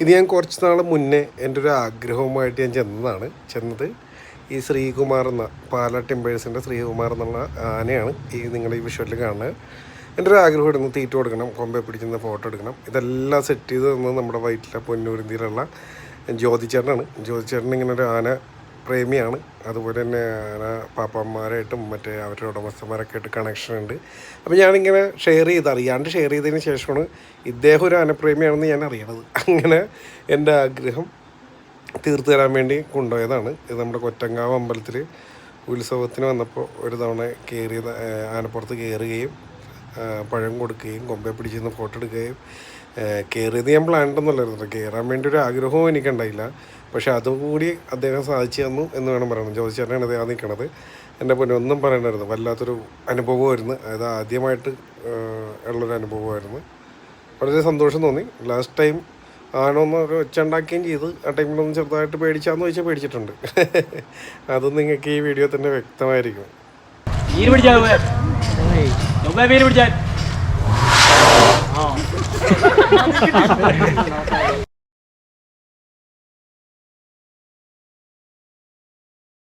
ഇത് ഞാൻ കുറച്ച് നാൾ മുന്നേ എൻ്റെ ഒരു ആഗ്രഹവുമായിട്ട് ഞാൻ ചെന്നത് ഈ ശ്രീകുമാർ എന്ന പാലാ ടിമ്പേഴ്സിൻ്റെ ശ്രീകുമാർ എന്നുള്ള ആനയാണ് ഈ നിങ്ങൾ ഈ വിഷ്വലിൽ കാണുന്നത്. എൻ്റെ ഒരു ആഗ്രഹം ഇടുന്നു, തീറ്റ കൊടുക്കണം, കൊമ്പെ പിടിക്കുന്ന ഫോട്ടോ എടുക്കണം. ഇതെല്ലാം സെറ്റ് ചെയ്ത് തന്നത് നമ്മുടെ വയറ്റിലെ പൊന്നൂരിന്തിയിലുള്ള ജ്യോതിച്ചേട്ടനാണ്. ജ്യോതിച്ചേട്ടൻ ഇങ്ങനെ ഒരു ആന പ്രേമിയാണ്. അതുപോലെ തന്നെ ആന പാപ്പന്മാരായിട്ടും മറ്റേ അവരുടെ ഉടമസ്ഥന്മാരൊക്കെ ആയിട്ട് കണക്ഷൻ ഉണ്ട്. അപ്പോൾ ഞാനിങ്ങനെ അറിയാണ്ട് ഷെയർ ചെയ്തതിന് ശേഷമാണ് ഇദ്ദേഹം ഒരു ആനപ്രേമിയാണെന്ന് ഞാൻ അറിയണത്. അങ്ങനെ എൻ്റെ ആഗ്രഹം തീർത്തു തരാൻ വേണ്ടി കൊണ്ടുപോയതാണ്. ഇത് നമ്മുടെ കൊറ്റങ്കാവ് അമ്പലത്തിൽ ഉത്സവത്തിന് വന്നപ്പോൾ ഒരു തവണ ആനപ്പുറത്ത് കയറുകയും പഴം കൊടുക്കുകയും കൊമ്പെ പിടിച്ചിരുന്ന് ഫോട്ടോ എടുക്കുകയും കയറിയത് ഞാൻ പ്ലാനിട്ടൊന്നുമല്ലായിരുന്നു. കയറാൻ വേണ്ടി ഒരു ആഗ്രഹവും എനിക്കുണ്ടായില്ല. പക്ഷേ അതുകൂടി അദ്ദേഹം സാധിച്ചു തന്നു എന്ന് വേണം പറയണം. ജ്യോതിച്ചേട്ടനാണ് അദ്ദേഹം നിൽക്കണത്. എൻ്റെ പൊന്നെ ഒന്നും പറയണ്ടായിരുന്നു. വല്ലാത്തൊരു അനുഭവമായിരുന്നു. അത് ആദ്യമായിട്ട് ഉള്ളൊരു അനുഭവമായിരുന്നു. വളരെ സന്തോഷം തോന്നി. ലാസ്റ്റ് ടൈം ആനൊന്ന് ഒച്ച ഉണ്ടാക്കുകയും ചെയ്ത് ആ ടൈമിലൊന്ന് ചെറുതായിട്ട് പേടിച്ചാന്ന് ചോദിച്ചാൽ പേടിച്ചിട്ടുണ്ട്. അത് നിങ്ങൾക്ക് ഈ വീഡിയോ തന്നെ വ്യക്തമായിരിക്കും. മീൻ പിടിച്ചാൽ